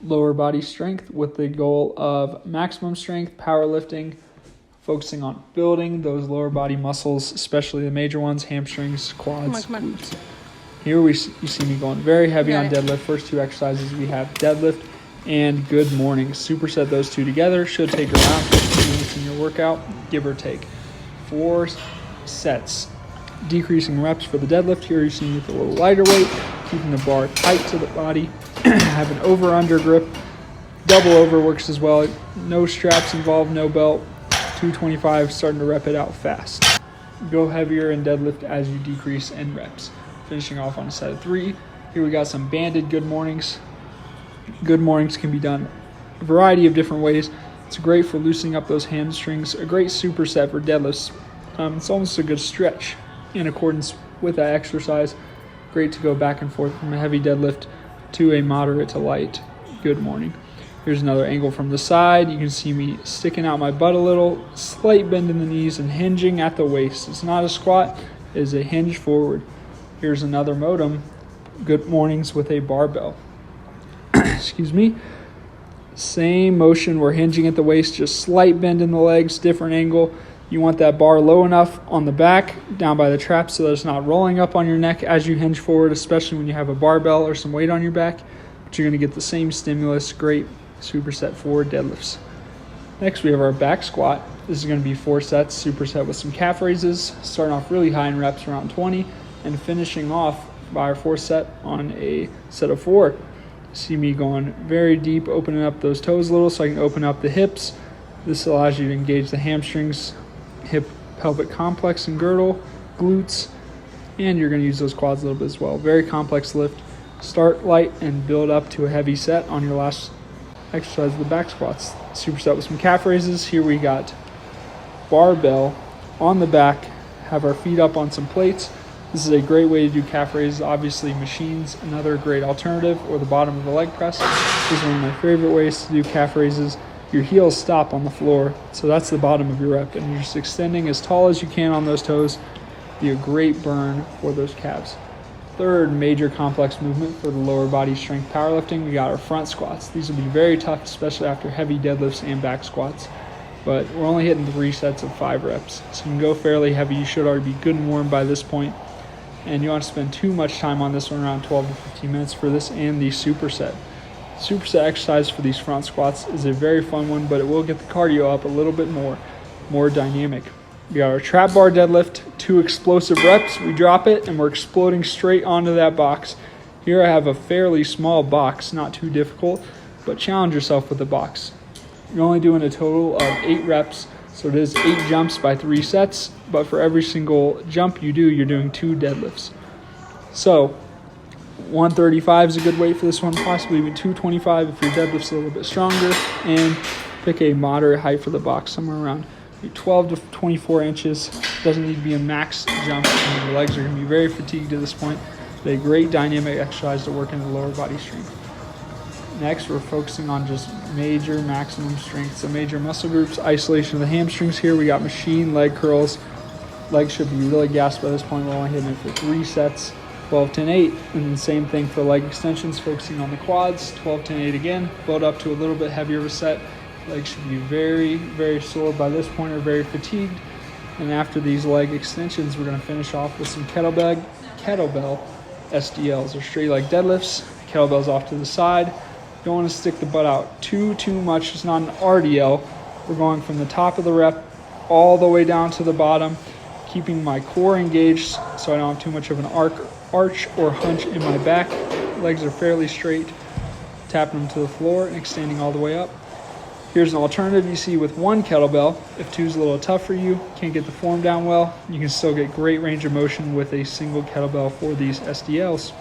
lower body strength with the goal of maximum strength, powerlifting, focusing on building those lower body muscles, especially the major ones, hamstrings, quads, glutes. Here you see me going very heavy on deadlift. First two exercises we have deadlift and good morning. Superset those two together. Should take around 15 minutes in your workout, give or take. 4 sets. Decreasing reps for the deadlift. Here you see me with a little lighter weight, keeping the bar tight to the body. Have an over-under grip. Double over works as well. No straps involved, no belt. 225, starting to rep it out fast. Go heavier in deadlift as you decrease in reps. Finishing off on a set of 3. Here we got some banded good mornings. Good mornings can be done a variety of different ways. It's great for loosening up those hamstrings. A great superset for deadlifts. It's almost a good stretch in accordance with that exercise. Great to go back and forth from a heavy deadlift to a moderate to light good morning. Here's another angle from the side. You can see me sticking out my butt a little, slight bend in the knees and hinging at the waist. It's not a squat, it is a hinge forward. Here's another modem, good mornings with a barbell. Excuse me. Same motion, we're hinging at the waist, just slight bend in the legs, different angle. You want that bar low enough on the back, down by the trap, so that it's not rolling up on your neck as you hinge forward, especially when you have a barbell or some weight on your back. But you're going to get the same stimulus. Great superset for deadlifts. Next, we have our back squat. This is going to be 4 sets, superset with some calf raises, starting off really high in reps, around 20, and finishing off by our 4th set on a set of 4. See me going very deep, opening up those toes a little so I can open up the hips. This allows you to engage the hamstrings, hip pelvic complex and girdle, glutes, and you're going to use those quads a little bit as well. Very complex lift. Start light and build up to a heavy set on your last exercise of the back squats. Superset with some calf raises. Here we got barbell on the back, have our feet up on some plates. This is a great way to do calf raises. Obviously, machines, another great alternative, or the bottom of the leg press. This is one of my favorite ways to do calf raises. Your heels stop on the floor, so that's the bottom of your rep, and you're just extending as tall as you can on those toes. Be a great burn for those calves. Third major complex movement for the lower body strength powerlifting, we got our front squats. These will be very tough, especially after heavy deadlifts and back squats, but we're only hitting 3 sets of 5 reps, so you can go fairly heavy. You should already be good and warm by this point, and you don't want to spend too much time on this one, around 12 to 15 minutes for this and the superset. Superset exercise for these front squats is a very fun one, but it will get the cardio up a little bit more dynamic. We got our trap bar deadlift, 2 explosive reps. We drop it and we're exploding straight onto that box. Here I have a fairly small box, not too difficult, but challenge yourself with the box. You're only doing a total of 8 reps, so it is 8 jumps by 3 sets, but for every single jump you do, you're doing 2 deadlifts. So 135 is a good weight for this one, possibly even 225 if your deadlift's a little bit stronger, and pick a moderate height for the box, somewhere around 12 to 24 inches. Doesn't need to be a max jump, and your legs are going to be very fatigued at this point. But a great dynamic exercise to work in the lower body strength. Next, we're focusing on just major maximum strength, so major muscle groups, isolation of the hamstrings. Here we got machine leg curls. Legs should be really gassed by this point. We're only hitting it for 3 sets, 12, 10, 8. And then same thing for leg extensions, focusing on the quads, 12, 10, 8 again. Build up to a little bit heavier of a set. Legs should be very, very sore by this point, or very fatigued. And after these leg extensions, we're going to finish off with some kettlebell SDLs, or straight leg deadlifts. Kettlebells off to the side. Don't want to stick the butt out too much. It's not an RDL. We're going from the top of the rep all the way down to the bottom, keeping my core engaged so I don't have too much of an arch or hunch in my back. Legs are fairly straight, tapping them to the floor and extending all the way up. Here's an alternative you see with 1 kettlebell. If 2 is a little tough for you, can't get the form down well, you can still get great range of motion with a single kettlebell for these SDLs.